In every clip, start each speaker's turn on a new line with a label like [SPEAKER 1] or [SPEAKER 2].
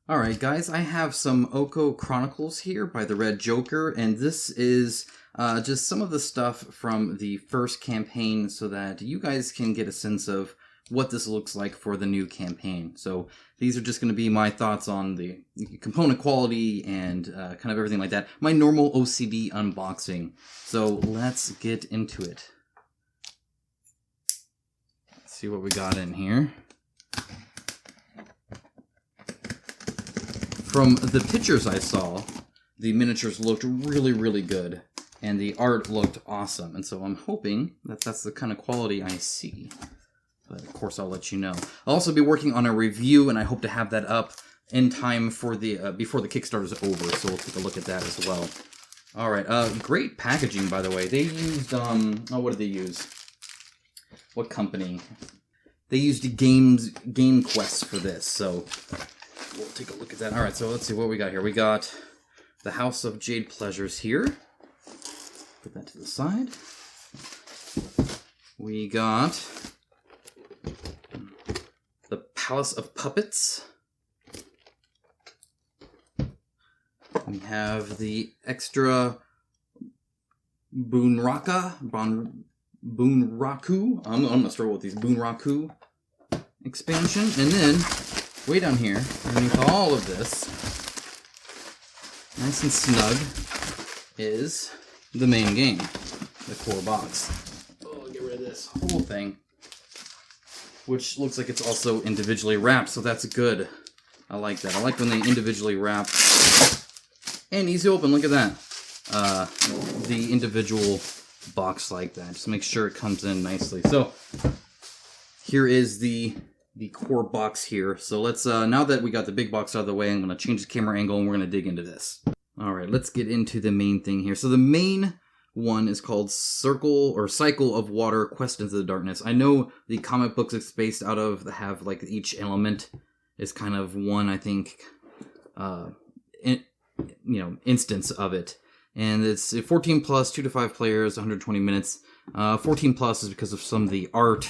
[SPEAKER 1] Alright guys, I have some Okko Chronicles here by the Red Joker, and this is just some of the stuff from the first campaign so that you guys can get a sense of what this looks like for the new campaign. So these are just going to be my thoughts on the component quality and kind of everything like that. My normal OCD unboxing. So let's get into it. Let's see what we got in here. From the pictures I saw, the miniatures looked really, really good, and the art looked awesome, and so I'm hoping that that's the kind of quality I see. But of course I'll let you know. I'll also be working on a review, and I hope to have that up in time for the before the Kickstarter is over, so we'll take a look at that as well. Alright, great packaging, by the way. They used, what did they use? What company? They used Game Quest for this, so we'll take a look at that. Alright, so let's see what we got here. We got the House of Jade Pleasures here. Put that to the side. We got the Palace of Puppets. We have the extra Bunraku. I'm gonna struggle with these Bunraku expansion, and then way down here, underneath all of this, nice and snug, is the main game, the core box. Oh, get rid of this whole thing, which looks like it's also individually wrapped, so that's good. I like that. I like when they individually wrap and easy open. Look at that. The individual box like that. Just make sure it comes in nicely. So here is the core box here. So let's, now that we got the big box out of the way, I'm going to change the camera angle and we're going to dig into this. Alright, let's get into the main thing here. So the main one is called Cycle of Water, Quest into the Darkness. I know the comic books it's based out of have, like, each element is kind of one, I think, instance of it. And it's 14 plus, 2 to 5 players, 120 minutes. 14 plus is because of some of the art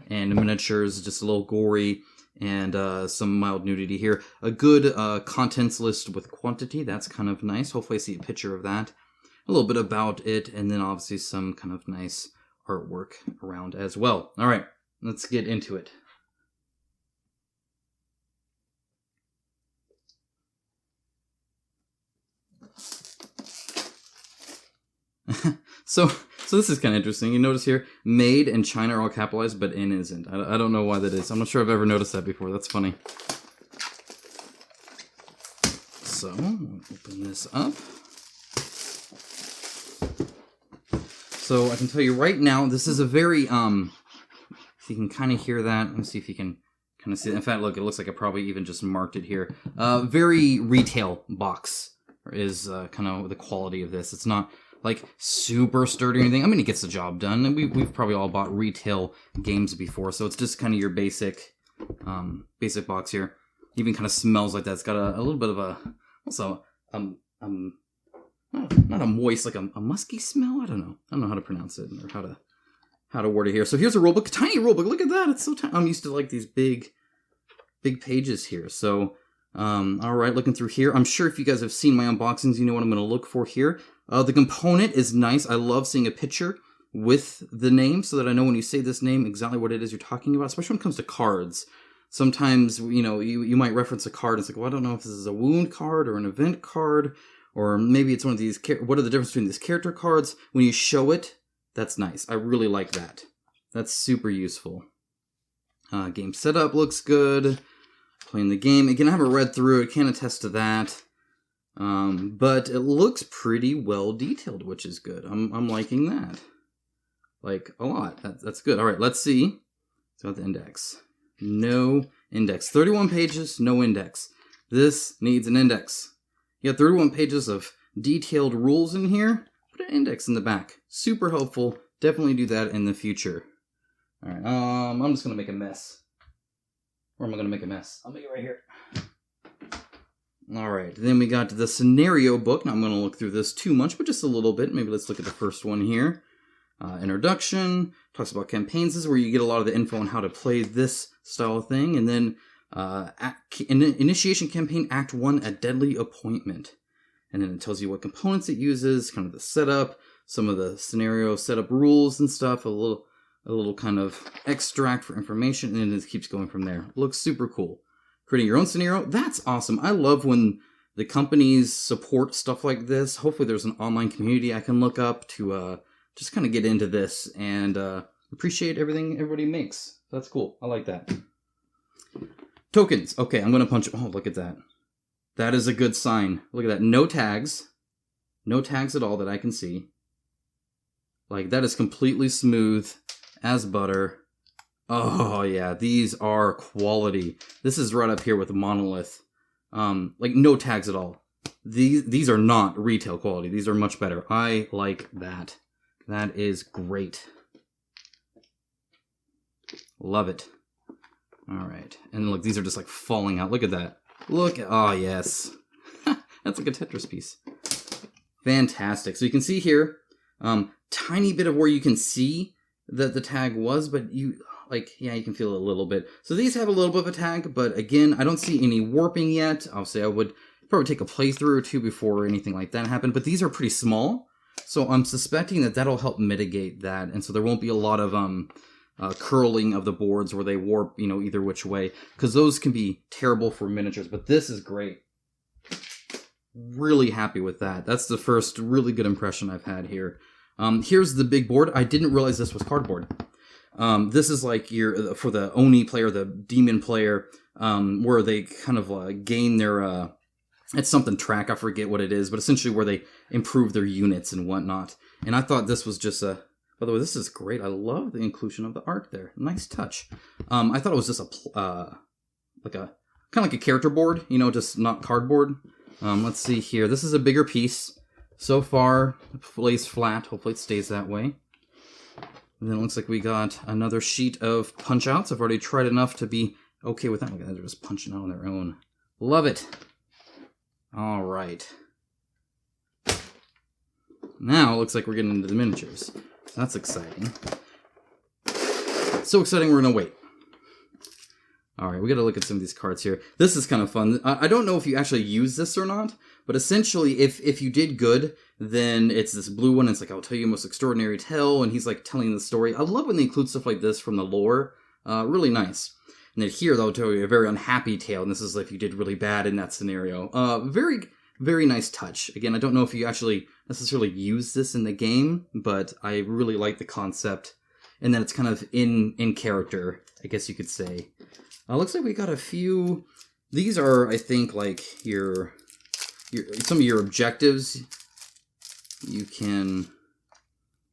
[SPEAKER 1] and the miniatures, just a little gory, and some mild nudity here. A good contents list with quantity, that's kind of nice. Hopefully I see a picture of that. A little bit about it, and then obviously some kind of nice artwork around as well. Alright, let's get into it. So this is kind of interesting. You notice here, made and China are all capitalized, but in isn't. I don't know why that is. I'm not sure I've ever noticed that before. That's funny. So, we'll open this up. So, I can tell you right now, this is a very, if you can kind of hear that. Let me see if you can kind of see it. In fact, look, it looks like I probably even just marked it here. Very retail box is kind of the quality of this. It's not like super sturdy or anything. I mean, it gets the job done, and we've probably all bought retail games before, so it's just kind of your basic box here. Even kind of smells like that. It's got a little bit of a, also not a moist, like a musky smell. I don't know how to pronounce it or how to word it here. So here's a rulebook, tiny rulebook. Look at that. It's so tiny. I'm used to like these big pages here. So all right, looking through here. I'm sure if you guys have seen my unboxings, you know what I'm going to look for here. The component is nice. I love seeing a picture with the name so that I know when you say this name exactly what it is you're talking about, especially when it comes to cards. Sometimes, you might reference a card and it's like, well, I don't know if this is a wound card or an event card, or maybe it's one of these, what are the difference between these character cards? When you show it, that's nice. I really like that. That's super useful. Game setup looks good. Playing the game. Again, I haven't read through it. Can't attest to that. But it looks pretty well detailed, which is good. I'm liking that. Like, a lot. That's good. Alright, let's see. It's got the index. No index. 31 pages, no index. This needs an index. You got 31 pages of detailed rules in here. Put an index in the back. Super helpful. Definitely do that in the future. Alright, I'm just gonna make a mess. Where am I going to make a mess? I'll make it right here. Alright, then we got the scenario book. Now I'm going to look through this too much, but just a little bit. Maybe let's look at the first one here. Introduction, talks about campaigns. This is where you get a lot of the info on how to play this style of thing. And then Initiation campaign, Act 1, A Deadly Appointment. And then it tells you what components it uses, kind of the setup, some of the scenario setup rules and stuff, a little kind of extract for information, and then it keeps going from there. Looks super cool. Creating your own scenario, that's awesome. I love when the companies support stuff like this. Hopefully there's an online community I can look up to just kind of get into this and appreciate everything everybody makes. That's cool. I like that. Tokens. Okay, I'm going to punch... Oh, look at that. That is a good sign. Look at that. No tags. No tags at all that I can see. Like, that is completely smooth as butter. Oh, yeah. These are quality. This is right up here with Monolith. Like, no tags at all. These are not retail quality. These are much better. I like that. That is great. Love it. All right. And look, these are just like falling out. Look at that. Look. Oh, yes. That's like a Tetris piece. Fantastic. So you can see here, tiny bit of where you can see that the tag was, but you can feel it a little bit. So these have a little bit of a tag, but again, I don't see any warping yet. Obviously, I would probably take a playthrough or two before anything like that happened, but these are pretty small. So I'm suspecting that that'll help mitigate that. And so there won't be a lot of curling of the boards where they warp, either which way, because those can be terrible for miniatures, but this is great. Really happy with that. That's the first really good impression I've had here. Here's the big board. I didn't realize this was cardboard. This is like for the Oni player, the demon player, where they kind of gain their, it's something track, I forget what it is, but essentially where they improve their units and whatnot. And I thought this was just by the way, this is great. I love the inclusion of the art there. Nice touch. I thought it was just kind of like a character board, just not cardboard. Let's see here. This is a bigger piece. So far, it lays flat. Hopefully it stays that way. And then it looks like we got another sheet of punch-outs. I've already tried enough to be okay with that. Look at that. They're just punching out on their own. Love it. All right. Now it looks like we're getting into the miniatures. That's exciting. So exciting, we're going to wait. All right, we got to look at some of these cards here. This is kind of fun. I don't know if you actually use this or not, but essentially, if you did good, then it's this blue one. It's like, I'll tell you a most extraordinary tale, and he's like telling the story. I love when they include stuff like this from the lore. Really nice. And then here, they'll tell you a very unhappy tale, and this is if you did really bad in that scenario. Very, very nice touch. Again, I don't know if you actually necessarily use this in the game, but I really like the concept, and then it's kind of in character, I guess you could say. Looks like we got a few. These are, I think, like some of your objectives you can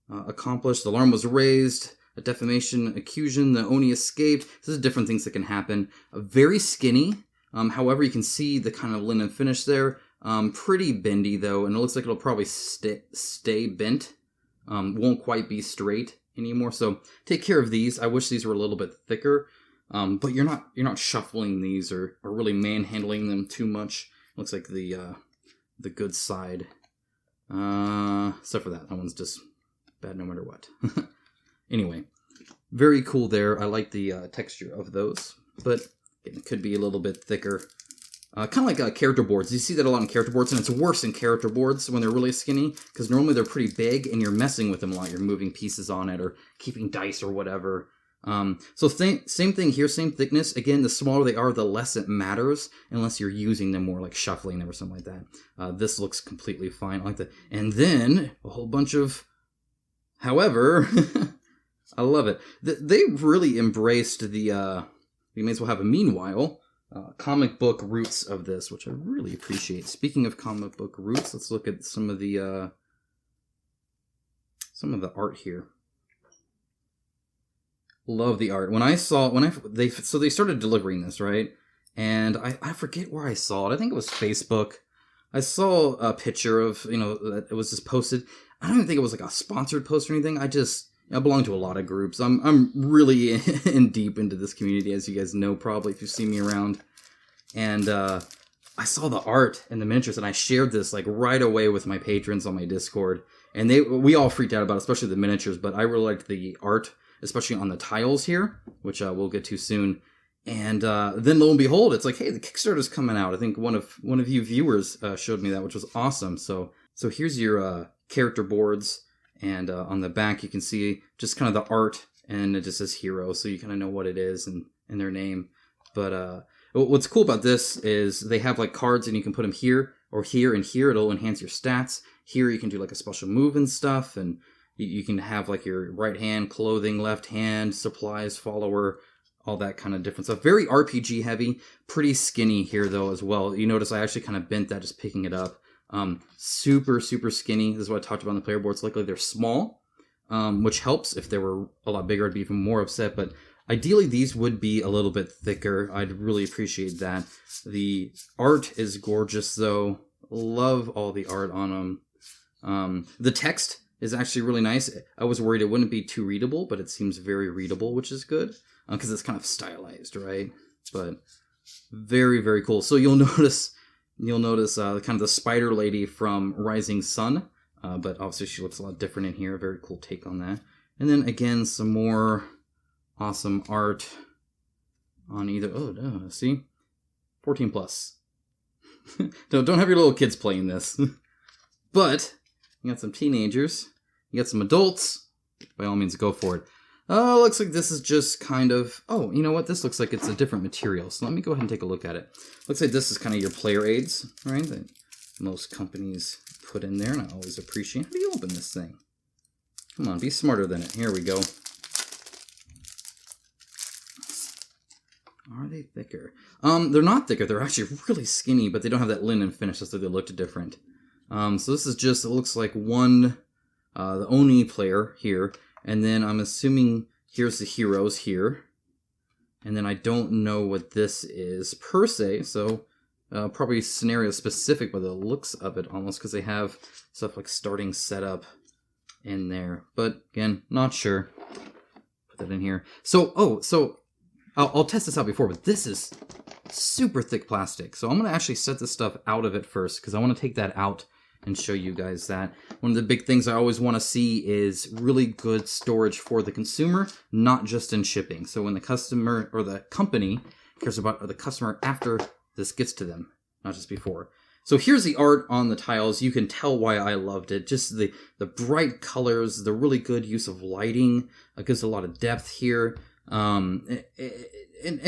[SPEAKER 1] accomplish. The alarm was raised. A defamation accusation. The Oni escaped. This is different things that can happen. Very skinny. However, you can see the kind of linen finish there. Pretty bendy though, and it looks like it'll probably stay bent. Won't quite be straight anymore. So take care of these. I wish these were a little bit thicker. But you're not shuffling these or really manhandling them too much. Looks like the good side. Except for that one's just bad no matter what. Anyway, very cool there. I like the texture of those, but it could be a little bit thicker. Kind of like character boards. You see that a lot in character boards, and it's worse in character boards when they're really skinny, because normally they're pretty big, and you're messing with them a lot. You're moving pieces on it, or keeping dice or whatever. So same thing here, same thickness. Again, the smaller they are, the less it matters, unless you're using them more, like shuffling them or something like that. This looks completely fine. I like that. And then, a whole bunch of... However, I love it. They really embraced the... we may as well have a meanwhile... comic book roots of this, which I really appreciate. Speaking of comic book roots, let's look at some of the art here. Love the art. They started delivering this, right? And I forget where I saw it. I think it was Facebook. I saw a picture of, that it was just posted. I don't even think it was like a sponsored post or anything. I belong to a lot of groups. I'm really in deep into this community, as you guys know probably if you've seen me around. And I saw the art and the miniatures, and I shared this like right away with my patrons on my Discord. And we all freaked out about it, especially the miniatures. But I really liked the art, especially on the tiles here, which we'll get to soon. And then lo and behold, it's like, hey, the Kickstarter's coming out. I think one of you viewers showed me that, which was awesome. So here's your character boards, and on the back you can see just kind of the art, and it just says hero, so you kind of know what it is and their name. But what's cool about this is they have like cards, and you can put them here or here and here. It'll enhance your stats. Here you can do like a special move and stuff, and you can have like your right hand, clothing, left hand, supplies, follower, all that kind of different stuff. Very RPG heavy, pretty skinny here though as well. You notice I actually kind of bent that just picking it up. Super, super skinny. This is what I talked about on the player boards. Luckily they're small, which helps. If they were a lot bigger, I'd be even more upset. But ideally these would be a little bit thicker. I'd really appreciate that. The art is gorgeous though. Love all the art on them. The text is actually really nice. I was worried it wouldn't be too readable, but it seems very readable, which is good. Because it's kind of stylized, right? But very, very cool. So you'll notice kind of the spider lady from Rising Sun, but obviously she looks a lot different in here. A very cool take on that. And then again, some more awesome art on either. Oh no, see, 14 plus. Don't have your little kids playing this. But you got some teenagers, you got some adults. By all means, go for it. Oh, looks like this is just kind of... Oh, you know what? This looks like it's a different material. So let me go ahead and take a look at it. Looks like this is kind of your player aids, right? That most companies put in there, and I always appreciate. How do you open this thing? Come on, be smarter than it. Here we go. Are they thicker? They're not thicker. They're actually really skinny, but they don't have that linen finish, so they looked different. So this is just... It looks like one... the Oni player here. And then I'm assuming here's the heroes here. And then I don't know what this is per se, so probably scenario specific by the looks of it almost, because they have stuff like starting setup in there. But again, not sure. Put that in here. So I'll test this out before, but this is super thick plastic. So I'm going to actually set this stuff out of it first, because I want to take that out and show you guys that. One of the big things I always want to see is really good storage for the consumer, not just in shipping. So when the customer or the company cares about the customer after this gets to them, not just before. So here's the art on the tiles. You can tell why I loved it. Just the bright colors, the really good use of lighting. It gives a lot of depth here. And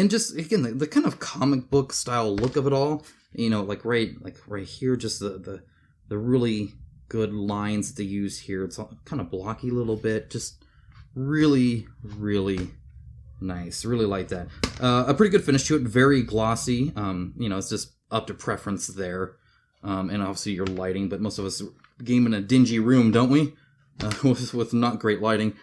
[SPEAKER 1] just, again, the kind of comic book style look of it all. You know, like right here, just the really good lines that they use here. It's all kind of blocky a little bit. Just really, really nice. Really like that. A pretty good finish to it. Very glossy. You know, it's just up to preference there. And obviously your lighting, but most of us game in a dingy room, don't we? With not great lighting,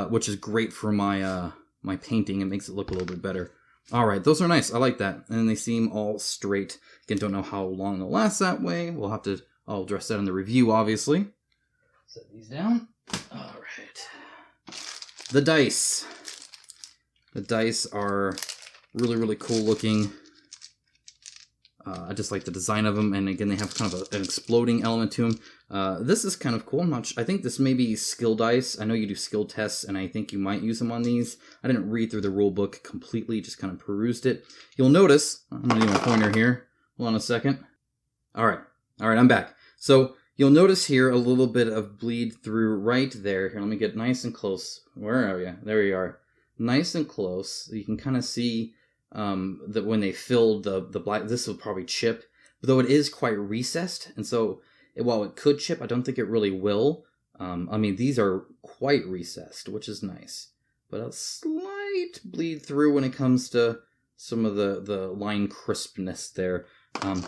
[SPEAKER 1] which is great for my my painting. It makes it look a little bit better. All right, those are nice. I like that. And they seem all straight. Again, don't know how long they'll last that way. We'll have to... I'll address that in the review, obviously. Set these down. All right. The dice. The dice are really, really cool looking. I just like the design of them. And again, they have kind of an exploding element to them. This is kind of cool. I think this may be skill dice. I know you do skill tests, and I think you might use them on these. I didn't read through the rule book completely, just kind of perused it. You'll notice, I'm going to do my pointer here. Hold on a second. All right, I'm back. So you'll notice here a little bit of bleed through right there. Here, let me get nice and close. Where are you? There you are. Nice and close. You can kind of see that when they filled the black, this will probably chip, though it is quite recessed. And so while it could chip, I don't think it really will. I mean, these are quite recessed, which is nice. But a slight bleed through when it comes to some of the line crispness there.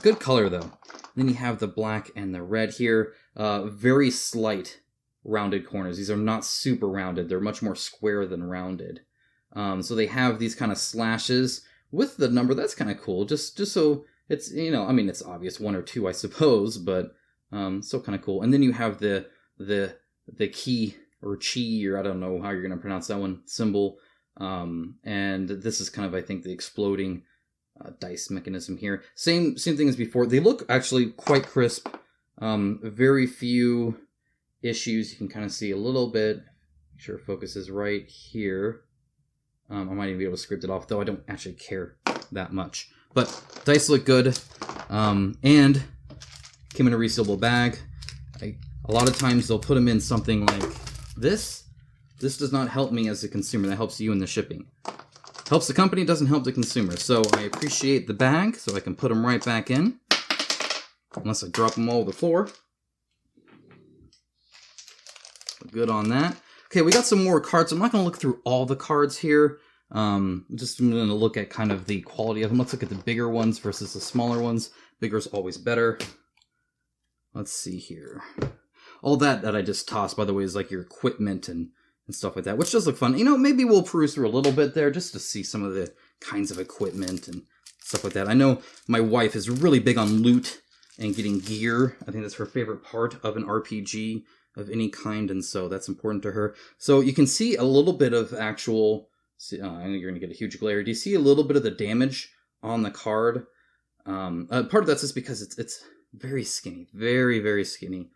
[SPEAKER 1] Good color though. Then you have the black and the red here. Very slight rounded corners. These are not super rounded. They're much more square than rounded. So they have these kind of slashes with the number. That's kind of cool. Just so it's, you know, I mean, it's obvious 1 or 2, I suppose, but still kind of cool. And then you have the key or chi, or I don't know how you're going to pronounce that one, symbol. And this is kind of, I think, the exploding dice mechanism here. Same thing as before. They look actually quite crisp. Very few issues. You can kind of see a little bit. Make sure focus is right here. I might even be able to script it off, though I don't actually care that much. But dice look good, and came in a resealable bag. A lot of times they'll put them in something like this. This does not help me as a consumer. That helps you in the shipping. Helps the company, doesn't help the consumer. So I appreciate the bag, so I can put them right back in. Unless I drop them all over the floor. Good on that. Okay, we got some more cards. I'm not going to look through all the cards here. Just I'm going to look at kind of the quality of them. Let's look at the bigger ones versus the smaller ones. Bigger is always better. Let's see here. All that I just tossed, by the way, is like your equipment and stuff like that, which does look fun. You know, maybe we'll peruse through a little bit there just to see some of the kinds of equipment and stuff like that. I know my wife is really big on loot and getting gear. I think that's her favorite part of an RPG of any kind, and so that's important to her. So you can see a little bit of actual... I know you're going to get a huge glare. Do you see a little bit of the damage on the card? Part of that's just because it's very skinny. Very, very skinny.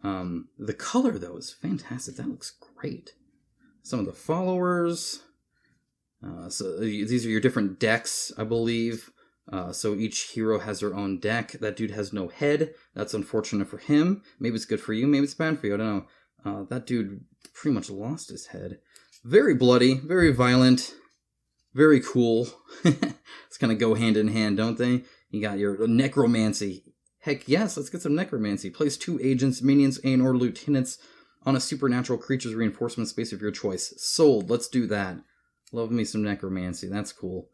[SPEAKER 1] The color, though, is fantastic. That looks great. Some of the followers. So these are your different decks, I believe. So each hero has their own deck. That dude has no head. That's unfortunate for him. Maybe it's good for you. Maybe it's bad for you. I don't know. That dude pretty much lost his head. Very bloody. Very violent. Very cool. It's kind of go hand in hand, don't they? You got your necromancy. Heck yes, let's get some necromancy. Place 2 agents, minions, and/or lieutenants on a supernatural creature's reinforcement space of your choice. Sold. Let's do that. Love me some necromancy. That's cool.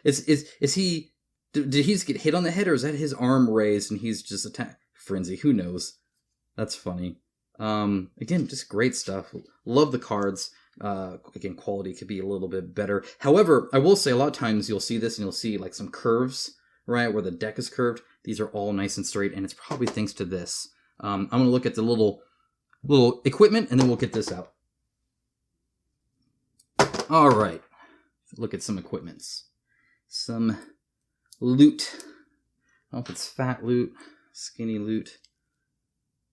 [SPEAKER 1] Is he? Did he just get hit on the head, or is that his arm raised and he's just attacked? Frenzy. Who knows? That's funny. Again, just great stuff. Love the cards. Again, quality could be a little bit better. However, I will say a lot of times you'll see this and you'll see like some curves, right, where the deck is curved. These are all nice and straight, and it's probably thanks to this. I'm going to look at the little equipment, and then we'll get this out. All right. Look at some equipments. Some loot. I don't know if it's fat loot, skinny loot.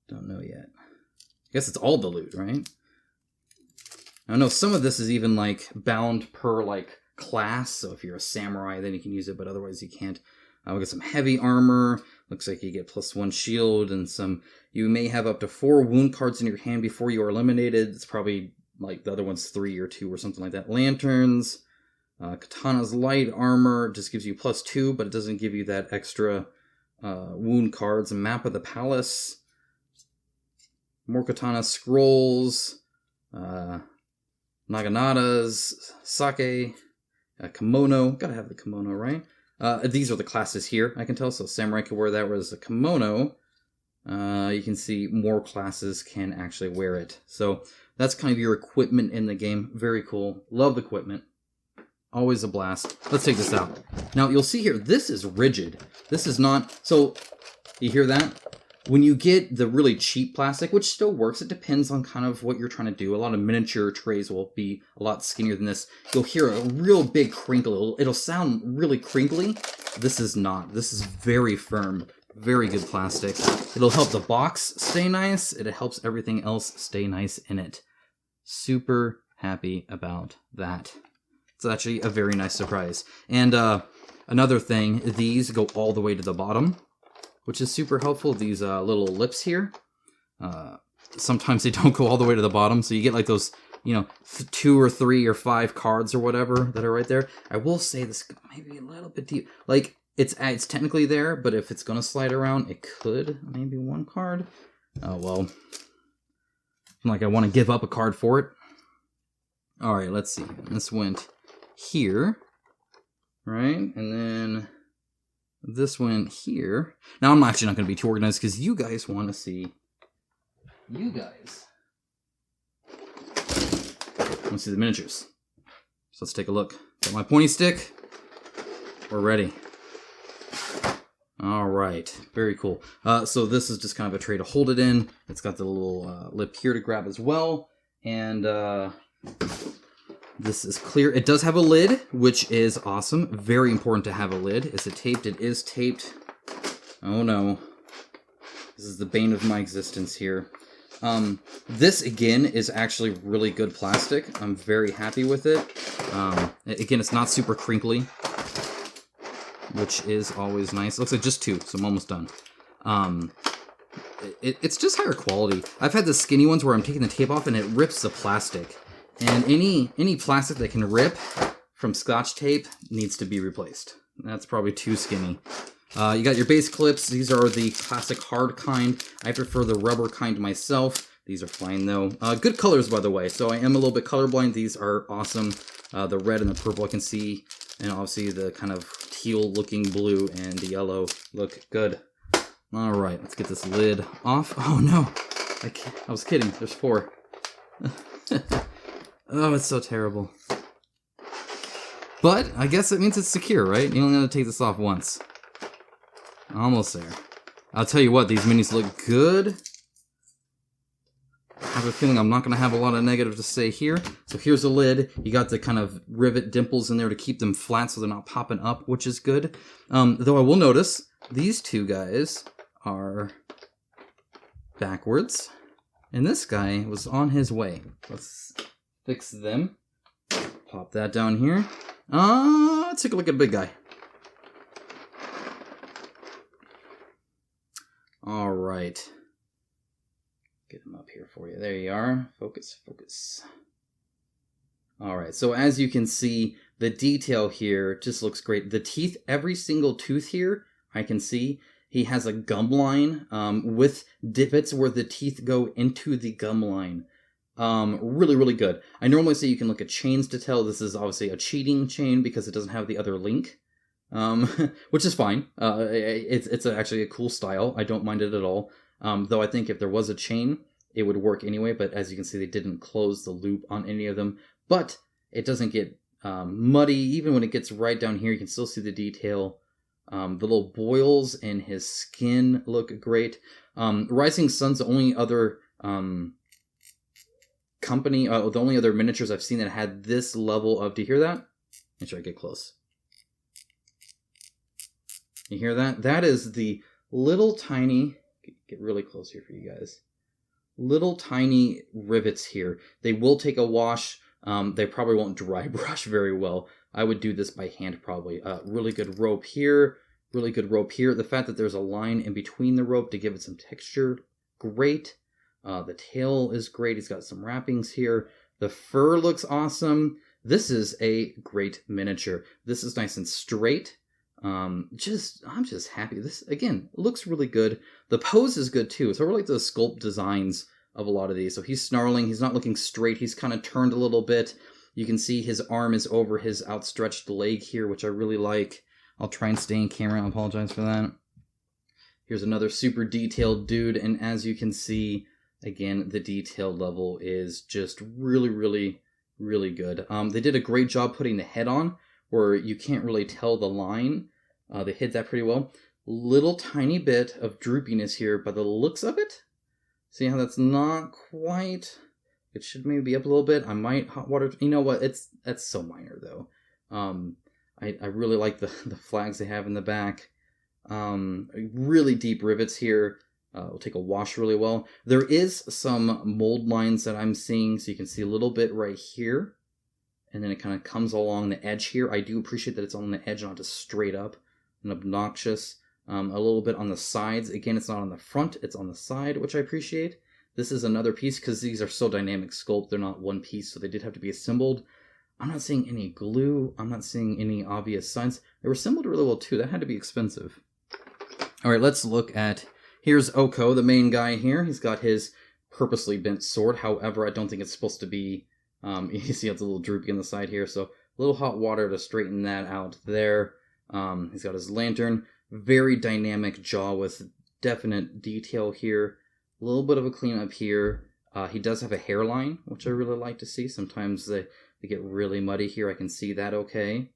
[SPEAKER 1] Don't know yet. I guess it's all the loot, right? I know some of this is even like bound per like class. So if you're a samurai, then you can use it, but otherwise you can't. We got some heavy armor. Looks like you get +1 shield and some. You may have up to 4 wound cards in your hand before you are eliminated. It's probably like the other one's 3 or 2 or something like that. Lanterns. Katana's light armor just gives you +2, but it doesn't give you that extra wound cards. A map of the palace. More katana scrolls. Naganatas. Sake. A kimono. Gotta have the kimono, right? These are the classes here, I can tell. So samurai can wear that, whereas a kimono, you can see more classes can actually wear it. So that's kind of your equipment in the game. Very cool. Love the equipment. Always a blast. Let's take this out. Now, you'll see here, this is rigid. This is not... So, you hear that? When you get the really cheap plastic, which still works, it depends on kind of what you're trying to do. A lot of miniature trays will be a lot skinnier than this. You'll hear a real big crinkle. It'll sound really crinkly. This is not. This is very firm. Very good plastic. It'll help the box stay nice. It helps everything else stay nice in it. Super happy about that. It's actually a very nice surprise. And another thing, these go all the way to the bottom, which is super helpful. These little lips here, sometimes they don't go all the way to the bottom, so you get like those, you know, 2 or 3 or 5 cards or whatever that are right there. I will say this may be a little bit deep. Like, it's technically there, but if it's going to slide around, it could. Maybe 1 card. Oh, well. Like, I want to give up a card for it. All right, let's see. This went here, right? And then this went here. Now, I'm actually not going to be too organized because you guys want to see. You guys want to see the miniatures. So let's take a look. Got my pointy stick. We're ready. All right, very cool. So this is just kind of a tray to hold it in. It's got the little lip here to grab as well. And this is clear. It does have a lid, which is awesome. Very important to have a lid. Is it taped? It is taped. Oh no. This is the bane of my existence here. This, again, is actually really good plastic. I'm very happy with it. Again, it's not super crinkly, which is always nice. It looks like just 2, so I'm almost done. It's just higher quality. I've had the skinny ones where I'm taking the tape off and it rips the plastic. And any plastic that can rip from Scotch tape needs to be replaced. That's probably too skinny. You got your base clips. These are the classic hard kind. I prefer the rubber kind myself. These are fine though. Good colors, by the way. So I am a little bit colorblind. These are awesome. The red and the purple I can see. And obviously the kind of teal looking blue and the yellow look good. All right, let's get this lid off. Oh no, I was kidding. There's 4. Oh, it's so terrible. But I guess it means it's secure, right? You only have to take this off once. Almost there. I'll tell you what, these minis look good. I have a feeling I'm not going to have a lot of negative to say here. So here's the lid. You got the kind of rivet dimples in there to keep them flat so they're not popping up, which is good. Though I will notice, these 2 guys are backwards. And this guy was on his way. Let's fix them. Pop that down here. Let's take a look at the big guy. All right. Get him up here for you. There you are. Focus, focus. All right. So as you can see, the detail here just looks great. The teeth, every single tooth here, I can see. He has a gum line with divots where the teeth go into the gum line. Really, really good. I normally say you can look at chains to tell. This is obviously a cheating chain because it doesn't have the other link, which is fine. It's actually a cool style. I don't mind it at all. Though I think if there was a chain, it would work anyway. But as you can see, they didn't close the loop on any of them. But it doesn't get muddy. Even when it gets right down here, you can still see the detail. The little boils in his skin look great. Rising Sun's the only other company, the only other miniatures I've seen that had this level of, do you hear that? Make sure I get close. You hear that? That is the little tiny, get really close here for you guys. Little tiny rivets here. They will take a wash. They probably won't dry brush very well. I would do this by hand probably. Really good rope here. Really good rope here. The fact that there's a line in between the rope to give it some texture, great. The tail is great. He's got some wrappings here. The fur looks awesome. This is a great miniature. This is nice and straight. I'm just happy. This, again, looks really good. The pose is good too. So I really like the sculpt designs of a lot of these. So he's snarling. He's not looking straight. He's kind of turned a little bit. You can see his arm is over his outstretched leg here, which I really like. I'll try and stay in camera. I apologize for that. Here's another super detailed dude. And as you can see, again, the detail level is just really, really, really good. They did a great job putting the head on where you can't really tell the line. They hid that pretty well. Little tiny bit of droopiness here by the looks of it. See how that's not quite... It should maybe be up a little bit. I might hot water... You know what? That's so minor, though. I really like the flags they have in the back. Really deep rivets here. It'll take a wash really well. There is some mold lines that I'm seeing, so you can see a little bit right here. And then it kind of comes along the edge here. I do appreciate that it's on the edge, not just straight up and obnoxious. A little bit on the sides. Again, it's not on the front, it's on the side, which I appreciate. This is another piece because these are so dynamic sculpt. They're not one piece, so they did have to be assembled. I'm not seeing any glue. I'm not seeing any obvious signs. They were assembled really well, too. That had to be expensive. All right, let's look at... Here's Okko, the main guy here. He's got his purposely bent sword. However, I don't think it's supposed to be... you see it's a little droopy on the side here, so a little hot water to straighten that out there. He's got his lantern. Very dynamic jaw with definite detail here. A little bit of a cleanup here. He does have a hairline, which I really like to see. Sometimes they get really muddy here. I can see that okay.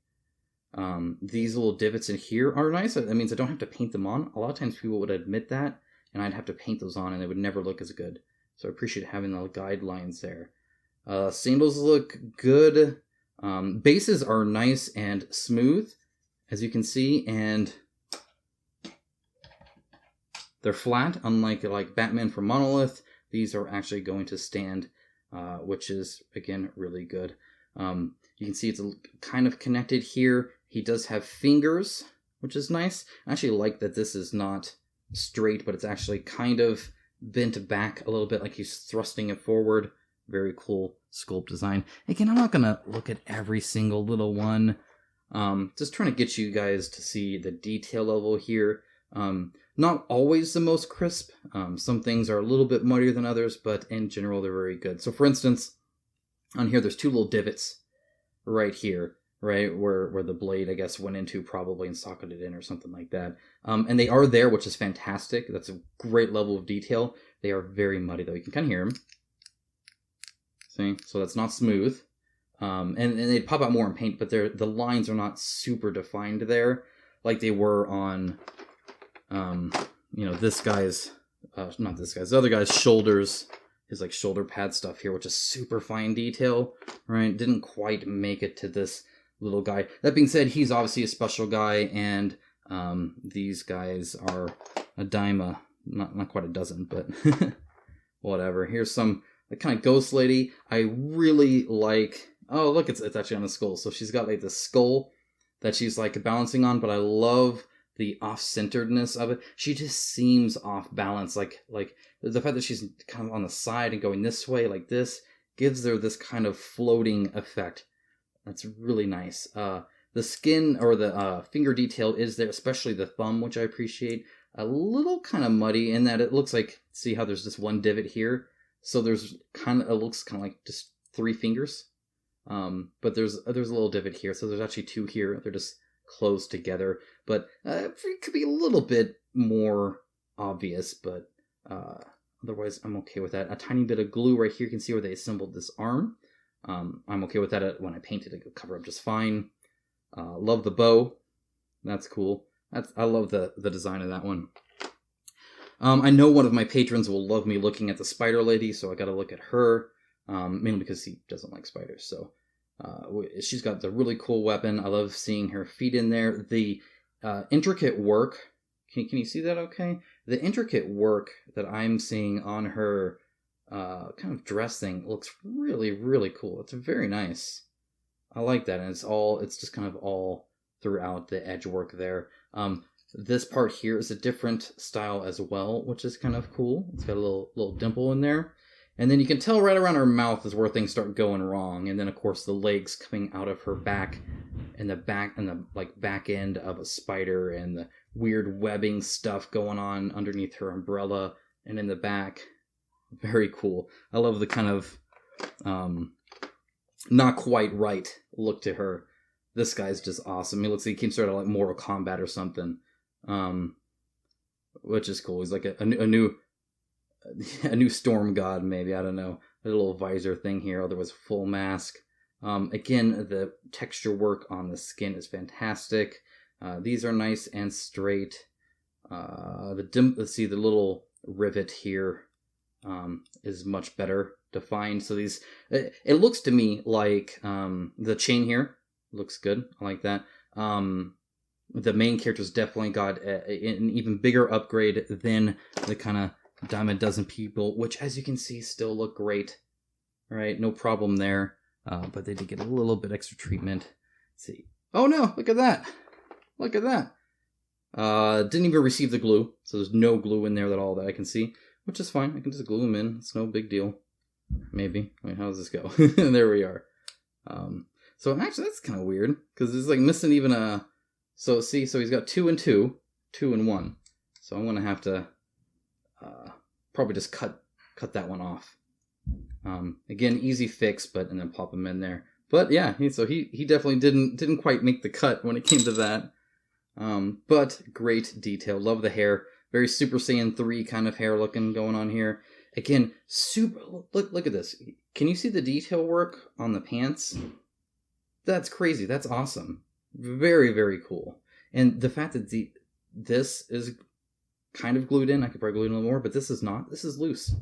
[SPEAKER 1] These little divots in here are nice. That means I don't have to paint them on. A lot of times people would admit that, and I'd have to paint those on, and they would never look as good. So I appreciate having the guidelines there. Sandals look good. Bases are nice and smooth, as you can see, and they're flat, unlike Batman from Monolith. these are actually going to stand, which is, again, really good. You can see it's kind of connected here. He does have fingers, which is nice. I actually like that this is not straight, but it's actually kind of bent back a little bit, like he's thrusting it forward. Very cool sculpt design. Again, I'm not going to look at every single little one. Just trying to get you guys to see the detail level here. Not always the most crisp. Some things are a little bit muddier than others, but in general, they're very good. So for instance, on here, there's 2 little divots right here, right, where the blade, I guess, went into probably and socketed in or something like that. And they are there, which is fantastic. That's a great level of detail. They are very muddy, though. You can kind of hear them. See? So that's not smooth. And they pop out more in paint, but the lines are not super defined there like they were on, this guy's, not this guy's, the other guy's shoulders, his like shoulder pad stuff here, which is super fine detail, right? Didn't quite make it to this little guy. That being said, he's obviously a special guy, and these guys are a dime, not quite a dozen, but whatever. Here's some like kind of ghost lady. I really like. Oh, look, it's actually on the skull. So she's got like this skull that she's like balancing on, but I love the off-centeredness of it. She just seems off balance. Like the fact that she's kind of on the side and going this way like this gives her this kind of floating effect. That's really nice. The skin or the finger detail is there, especially the thumb, which I appreciate. A little kind of muddy in that it looks like, see how there's this one divot here? So there's it looks kind of like just 3 fingers. But there's a little divot here, so there's actually 2 here. They're just closed together, but it could be a little bit more obvious, but otherwise I'm okay with that. A tiny bit of glue right here. You can see where they assembled this arm. I'm okay with that. When I painted it, it'll cover up just fine. Love the bow. That's cool. I love the design of that one. I know one of my patrons will love me looking at the spider lady, so I gotta look at her. Mainly because he doesn't like spiders. So she's got the really cool weapon. I love seeing her feet in there. The intricate work. Can you see that okay? The intricate work that I'm seeing on her kind of dress thing looks really, really cool. It's very nice. I like that. And it's just kind of all throughout the edge work there. This part here is a different style as well, which is kind of cool. It's got a little dimple in there. And then you can tell right around her mouth is where things start going wrong. And then, of course, the legs coming out of her back and the back end of a spider and the weird webbing stuff going on underneath her umbrella and in the back. Very cool. I love the kind of not quite right look to her. This guy's just awesome. He looks like he came sort of like Mortal Kombat or something, which is cool. He's like a new storm god, maybe. I don't know. A little visor thing here. Otherwise, full mask. Again, the texture work on the skin is fantastic. These are nice and straight. Let's see, the little rivet here is much better defined. So these, it looks to me like the chain here looks good. I like that. The main character's definitely got an even bigger upgrade than the kind of dime a dozen people, which, as you can see, still look great. All right, no problem there. But they did get a little bit extra treatment. Let's see. Oh no, look at that. Look at that. Didn't even receive the glue, so there's no glue in there at all that I can see, which is fine. I can just glue them in. It's no big deal. Maybe. Wait, how does this go? There we are. So actually, that's kind of weird, because it's like missing even a... So see, so he's got 2 and 2, 2 and 1. So I'm going to have to probably just cut that one off. Again, easy fix, and then pop him in there. But yeah, he definitely didn't quite make the cut when it came to that. But great detail. Love the hair. Very Super Saiyan 3 kind of hair looking going on here. Again, super. Look at this. Can you see the detail work on the pants? That's crazy. That's awesome. Very, very cool. And the fact that this is kind of glued in. I could probably glue it in a little more, but this is not. This is loose.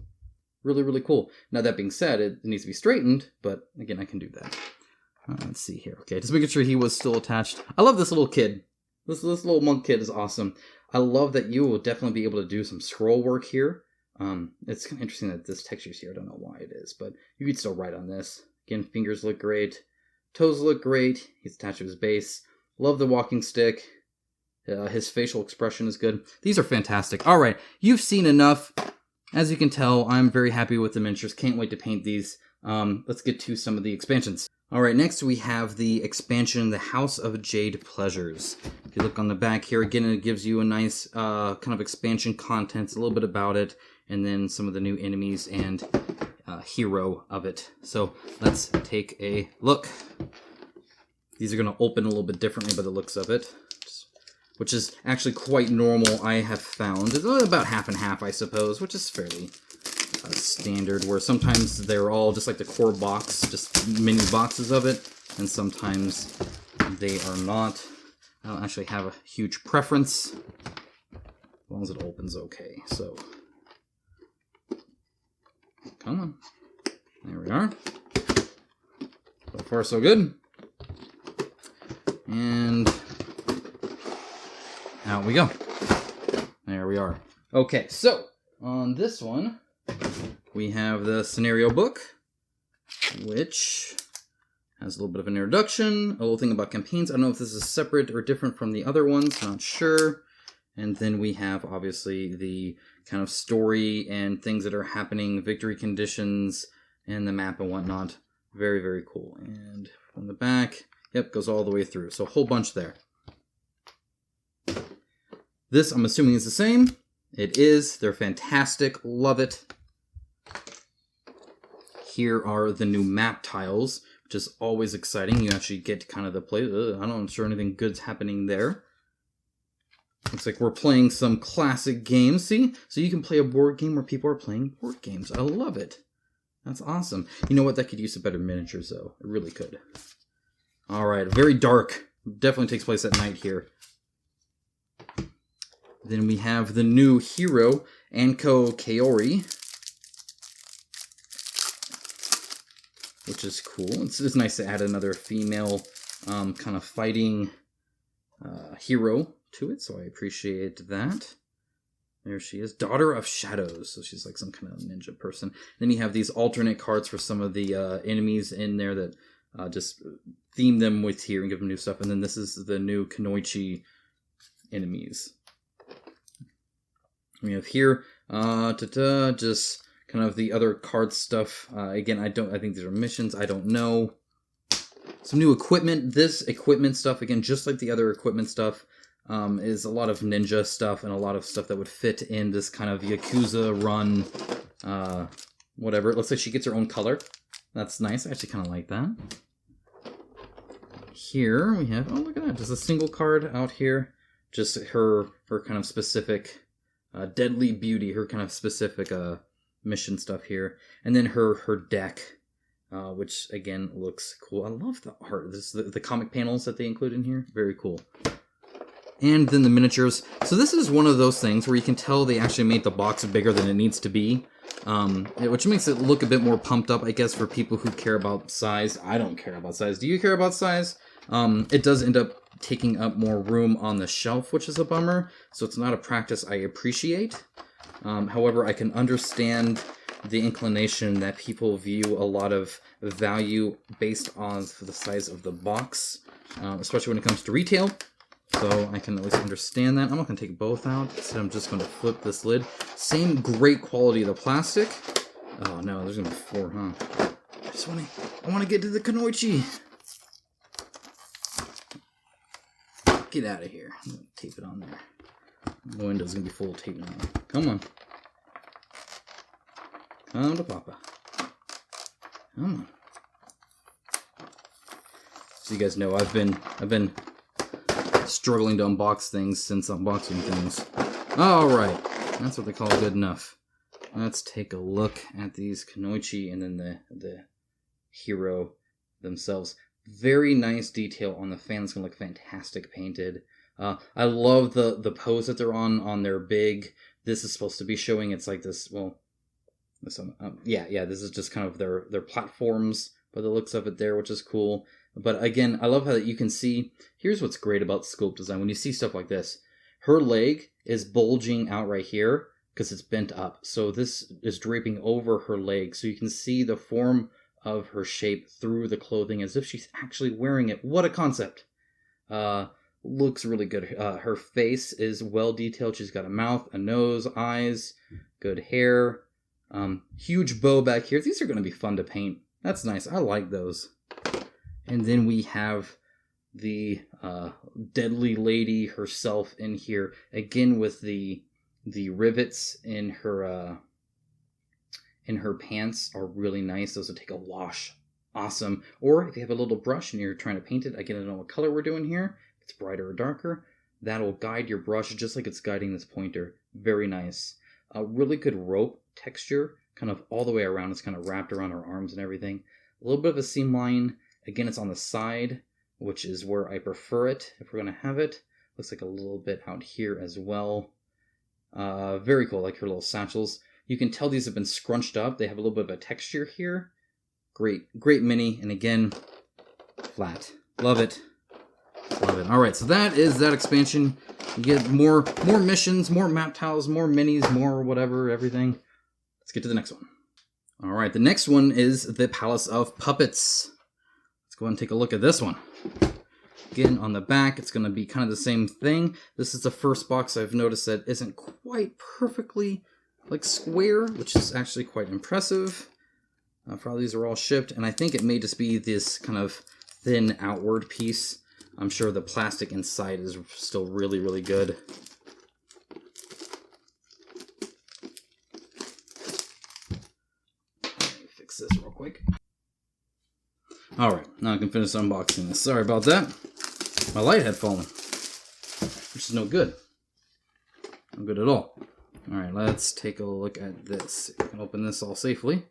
[SPEAKER 1] Really, really cool. Now, that being said, it needs to be straightened, but again, I can do that. Let's see here. Okay, just making sure he was still attached. I love this little kid. This little monk kid is awesome. I love that you will definitely be able to do some scroll work here. It's kind of interesting that this texture's here. I don't know why it is, but you could still write on this. Again, fingers look great. Toes look great. He's attached to his base. Love the walking stick. His facial expression is good. These are fantastic. All right, you've seen enough. As you can tell, I'm very happy with the miniatures. Can't wait to paint these. Let's get to some of the expansions. All right, next we have the expansion, the House of Jade Pleasures. If you look on the back here, again, it gives you a nice kind of expansion contents, a little bit about it, and then some of the new enemies and hero of it. So let's take a look. These are going to open a little bit differently by the looks of it, which is actually quite normal, I have found. It's about half and half, I suppose, which is fairly standard, where sometimes they're all just like the core box, just mini boxes of it, and sometimes they are not. I don't actually have a huge preference, as long as it opens okay. So, come on. There we are. So far, so good. And out we go. There we are. Okay, so on this one, we have the scenario book, which has a little bit of an introduction, a little thing about campaigns. I don't know if this is separate or different from the other ones, not sure. And then we have, obviously, the kind of story and things that are happening, victory conditions, and the map and whatnot. Very, very cool. And from the back, yep, goes all the way through. So a whole bunch there. This, I'm assuming, is the same. It is. They're fantastic. Love it. Here are the new map tiles, which is always exciting. You actually get kind of the play. I'm not sure anything good's happening there. Looks like we're playing some classic games. See? So you can play a board game where people are playing board games. I love it. That's awesome. You know what? That could use some better miniatures, though. It really could. All right. Very dark. Definitely takes place at night here. Then we have the new hero, Anko Kaori, which is cool. It's nice to add another female kind of fighting hero to it, so I appreciate that. There she is, Daughter of Shadows, so she's like some kind of ninja person. Then you have these alternate cards for some of the enemies in there that just theme them with here and give them new stuff. And then this is the new Kunoichi enemies. We have here just kind of the other card stuff. Again, I think these are missions. I don't know. Some new equipment. This equipment stuff, again, just like the other equipment stuff, is a lot of ninja stuff and a lot of stuff that would fit in this kind of Yakuza run, whatever. It looks like she gets her own color. That's nice. I actually kind of like that. Here we have, oh, look at that. Just a single card out here. Just her kind of specific Deadly Beauty, her kind of specific mission stuff here. And then her deck, which again looks cool. I love the art. This is the comic panels that they include in here. Very cool. And then the miniatures. So this is one of those things where you can tell they actually made the box bigger than it needs to be. Which makes it look a bit more pumped up, I guess, for people who care about size. I don't care about size. Do you care about size? It does end up taking up more room on the shelf, which is a bummer. So it's not a practice I appreciate. However, I can understand the inclination that people view a lot of value based on the size of the box, especially when it comes to retail. So I can at least understand that. I'm not going to take both out, so I'm just going to flip this lid. Same great quality of the plastic. Oh no, there's going to be 4, huh? I want to get to the Kunoichi. Get out of here. I'm going to tape it on there. The window's going to be full of tape now. Come on. Come to Papa. Come on. So you guys know I've been struggling to unbox things since unboxing things. Alright. That's what they call good enough. Let's take a look at these Kunoichi and then the hero themselves. Very nice detail on the fan. It's going to look fantastic painted. I love the pose that they're on their big. This is supposed to be showing it's like this, well, this one, yeah, this is just kind of their platforms by the looks of it there, which is cool. But again, I love how you can see, here's what's great about sculpt design. When you see stuff like this, her leg is bulging out right here. because it's bent up. So this is draping over her leg, so you can see the form of her shape through the clothing as if she's actually wearing it. What a concept! Looks really good. Her face is well detailed. She's got a mouth, a nose, eyes, good hair, huge bow back here. These are going to be fun to paint. That's nice. I like those. And then we have the deadly lady herself in here, again with the rivets in her pants are really nice. Those will take a wash. Awesome. Or if you have a little brush and you're trying to paint it, again, I don't know what color we're doing here. If it's brighter or darker, that'll guide your brush just like it's guiding this pointer. Very nice. A really good rope texture, kind of all the way around. It's kind of wrapped around her arms and everything. A little bit of a seam line. Again, it's on the side, which is where I prefer it if we're going to have it. Looks like a little bit out here as well. Very cool, like her little satchels. You can tell these have been scrunched up. They have a little bit of a texture here. Great mini, and again, flat. Love it. Love it. All right, so that is that expansion. You get more missions, more map tiles, more minis, more whatever, everything. Let's get to the next one. All right, the next one is the Palace of Puppets. Let's go ahead and take a look at this one. Again, on the back, it's going to be kind of the same thing. This is the first box I've noticed that isn't quite perfectly like square, which is actually quite impressive. Probably these are all shipped, and I think it may just be this kind of thin outward piece. I'm sure the plastic inside is still really, really good. Let me fix this real quick. Alright, now I can finish unboxing this. Sorry about that. My light had fallen, which is no good. No good at all. Alright, let's take a look at this. I can open this all safely.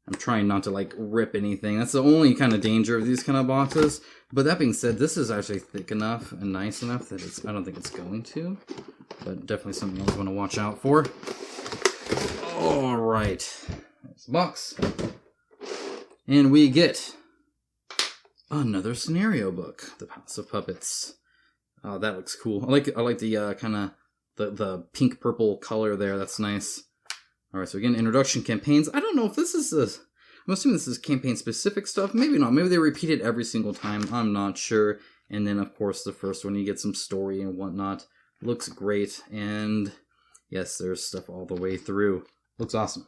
[SPEAKER 1] I'm trying not to like rip anything. That's the only kind of danger of these kind of boxes. But that being said, this is actually thick enough and nice enough that I don't think it's going to. But definitely something else you want to watch out for. Alright. There's the box. And we get another scenario book. The Palace of Puppets. Oh, that looks cool. I like the kind of the pink purple color there. That's nice. All right, so again, introduction campaigns. I don't know if this is I'm assuming this is campaign specific stuff. Maybe not. Maybe they repeat it every single time. I'm not sure. And then of course the first one, you get some story and whatnot. Looks great. And yes, there's stuff all the way through. Looks awesome.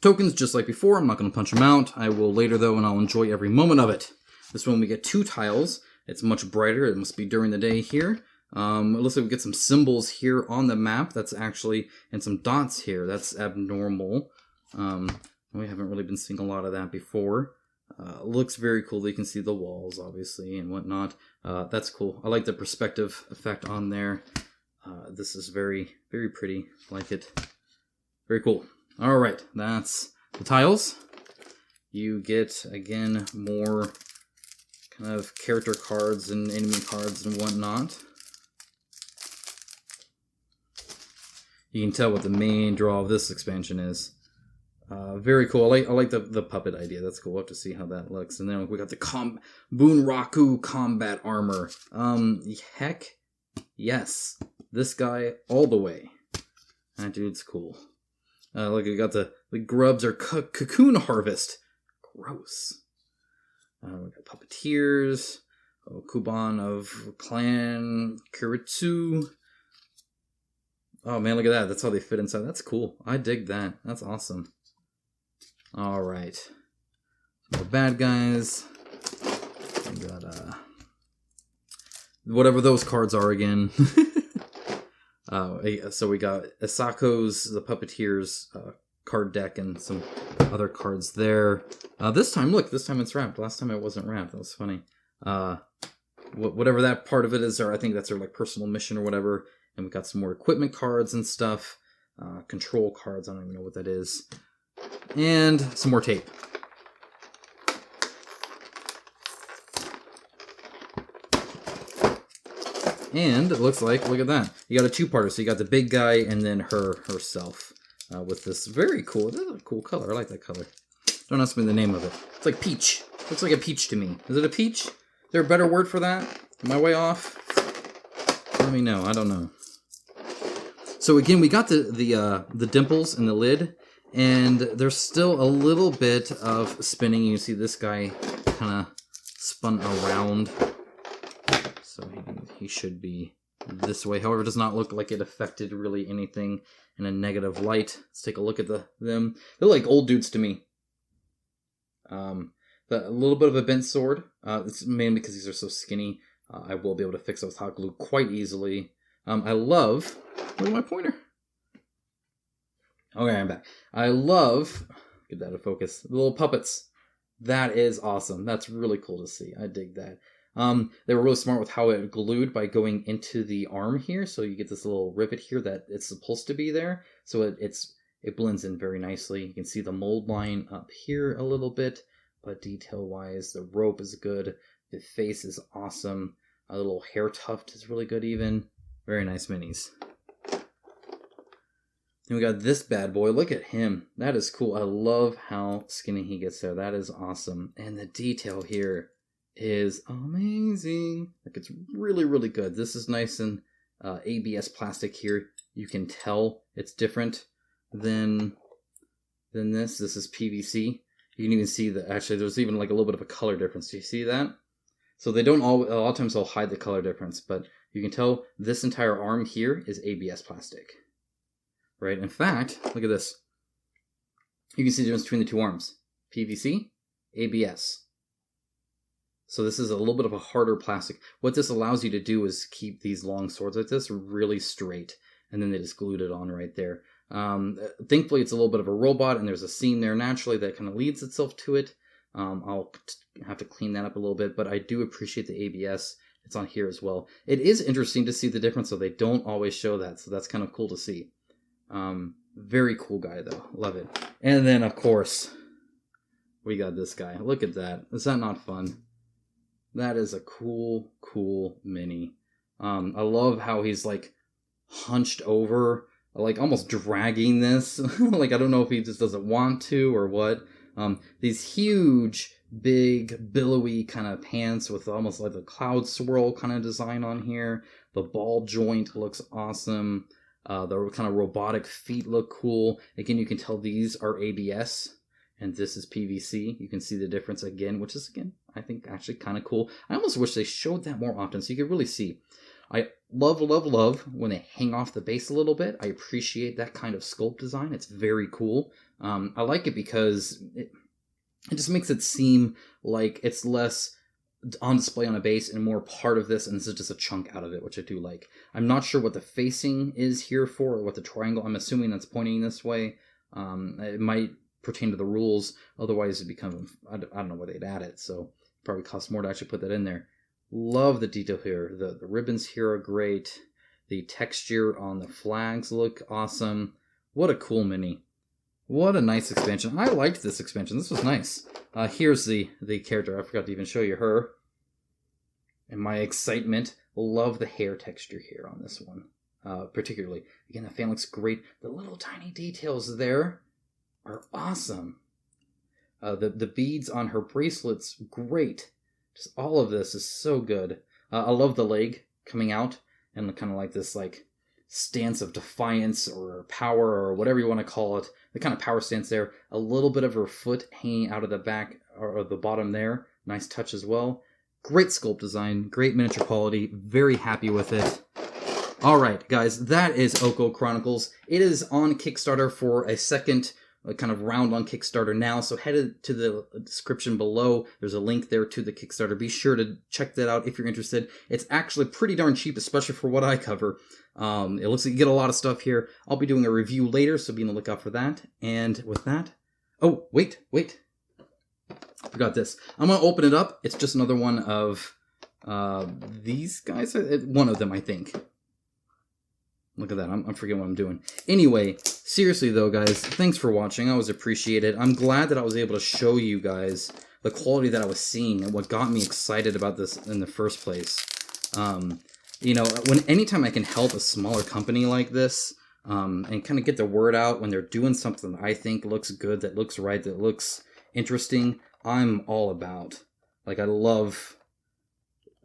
[SPEAKER 1] Tokens, just like before, I'm not going to punch them out. I will later, though, and I'll enjoy every moment of it. This one, we get 2 tiles. It's much brighter. It must be during the day here. It looks like we get some symbols here on the map. That's actually, and some dots here. That's abnormal. We haven't really been seeing a lot of that before. Looks very cool. You can see the walls, obviously, and whatnot. That's cool. I like the perspective effect on there. This is very, very pretty. Like it. Very cool. All right, that's the tiles. You get, again, more kind of character cards and enemy cards and whatnot. You can tell what the main draw of this expansion is. Very cool. I like the puppet idea. That's cool. We'll have to see how that looks. And then we got the Bunraku combat armor. Heck yes. This guy all the way. That dude's cool. Look, we got the grubs are cocoon harvest. Gross. We got puppeteers. Kuban of Clan Kuritsu. Oh man, look at that. That's how they fit inside. That's cool. I dig that. That's awesome. Alright. More bad guys. We got, whatever those cards are again. So we got Asako's, the Puppeteers card deck, and some other cards there. This time it's wrapped. Last time it wasn't wrapped. That was funny. Whatever that part of it is, or I think that's their like personal mission or whatever. And we got some more equipment cards and stuff. Control cards, I don't even know what that is. And some more tape. And it looks like, look at that. You got a 2-parter. So you got the big guy and then herself. With this very cool, that's a cool color. I like that color. Don't ask me the name of it. It's like peach. Looks like a peach to me. Is it a peach? there a better word for that? Am I way off? Let me know. I don't know. So again, we got the dimples in the lid, and there's still a little bit of spinning. You see this guy kind of spun around, so he should be this way. However, it does not look like it affected really anything in a negative light. Let's take a look at them. They're like old dudes to me. A little bit of a bent sword. It's mainly because these are so skinny. I will be able to fix it with hot glue quite easily. I love... Where's my pointer? Okay, I'm back. I love... Get that to focus. The little puppets. That is awesome. That's really cool to see. I dig that. They were really smart with how it glued by going into the arm here. So you get this little rivet here that it's supposed to be there. So it blends in very nicely. You can see the mold line up here a little bit. But detail-wise, the rope is good. The face is awesome. A little hair tuft is really good even. Very nice minis. And we got this bad boy. Look at him. That is cool. I love how skinny he gets there. That is awesome. And the detail here is amazing. Like, it's really, really good. This is nice and ABS plastic here. You can tell it's different than this. This is PVC. You can even see that actually there's even like a little bit of a color difference. Do you see that? So they don't all, a lot of times they'll hide the color difference, but you can tell this entire arm here is ABS plastic. Right? In fact, look at this. You can see the difference between the two arms. PVC, ABS. So this is a little bit of a harder plastic. What this allows you to do is keep these long swords like this really straight. And then they just glued it on right there. Thankfully, it's a little bit of a robot, and there's a seam there naturally that kind of leads itself to it. I'll have to clean that up a little bit, but I do appreciate the ABS. It's on here as well. It is interesting to see the difference, so they don't always show that, so that's kind of cool to see. Very cool guy, though. Love it. And then, of course, we got this guy. Look at that. Is that not fun? That is a cool, cool mini. I love how he's, like, hunched over, like almost dragging this. Like, I don't know if he just doesn't want to or what. These huge, big, billowy kind of pants with almost like a cloud swirl kind of design on here. The ball joint looks awesome. The kind of robotic feet look cool. Again, you can tell these are ABS and this is PVC. You can see the difference again, which is, again, I think actually kind of cool. I almost wish they showed that more often so you could really see. I love, love, love when they hang off the base a little bit. I appreciate that kind of sculpt design. It's very cool. I like it because it just makes it seem like it's less on display on a base and more part of this, and this is just a chunk out of it, which I do like. I'm not sure what the facing is here for, or what the triangle. I'm assuming that's pointing this way. It might pertain to the rules. Otherwise, it'd become, I don't know where they'd add it, so it probably costs more to actually put that in there. Love the detail here. The ribbons here are great. The texture on the flags look awesome. What a cool mini. What a nice expansion. I liked this expansion. This was nice. Here's the character. I forgot to even show you her. And my excitement. Love the hair texture here on this one. Particularly. Again, the fan looks great. The little tiny details there are awesome. The beads on her bracelets, great. Just all of this is so good. I love the leg coming out and kind of like this like stance of defiance or power or whatever you want to call it. The kind of power stance there. A little bit of her foot hanging out of the back or the bottom there. Nice touch as well. Great sculpt design. Great miniature quality. Very happy with it. Alright guys, that is Okko Chronicles. It is on Kickstarter for a second kind of round on Kickstarter now, so head to the description below. There's a link there to the Kickstarter. Be sure to check that out if you're interested. It's actually pretty darn cheap, especially for what I cover. It looks like you get a lot of stuff here. I'll be doing a review later, so be on the lookout for that. And with that... Oh, wait. I forgot this. I'm going to open it up. It's just another one of these guys. One of them, I think. Look at that. I'm forgetting what I'm doing. Anyway, seriously though, guys, thanks for watching. I always appreciate it. I'm glad that I was able to show you guys the quality that I was seeing and what got me excited about this in the first place. You know, anytime I can help a smaller company like this and kind of get the word out when they're doing something that I think looks good, that looks right, that looks interesting, I'm all about. Like, I love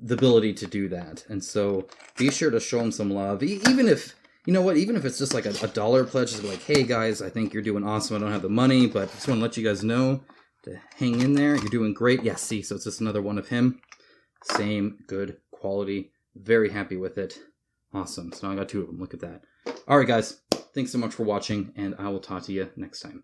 [SPEAKER 1] the ability to do that. And so be sure to show him some love. Even if, you know what, even if it's just like a dollar pledge, just be like, hey guys, I think you're doing awesome. I don't have the money, but I just want to let you guys know to hang in there. You're doing great. Yeah, see, so it's just another one of him. Same good quality. Very happy with it. Awesome. So now I got 2 of them. Look at that. All right, guys. Thanks so much for watching, and I will talk to you next time.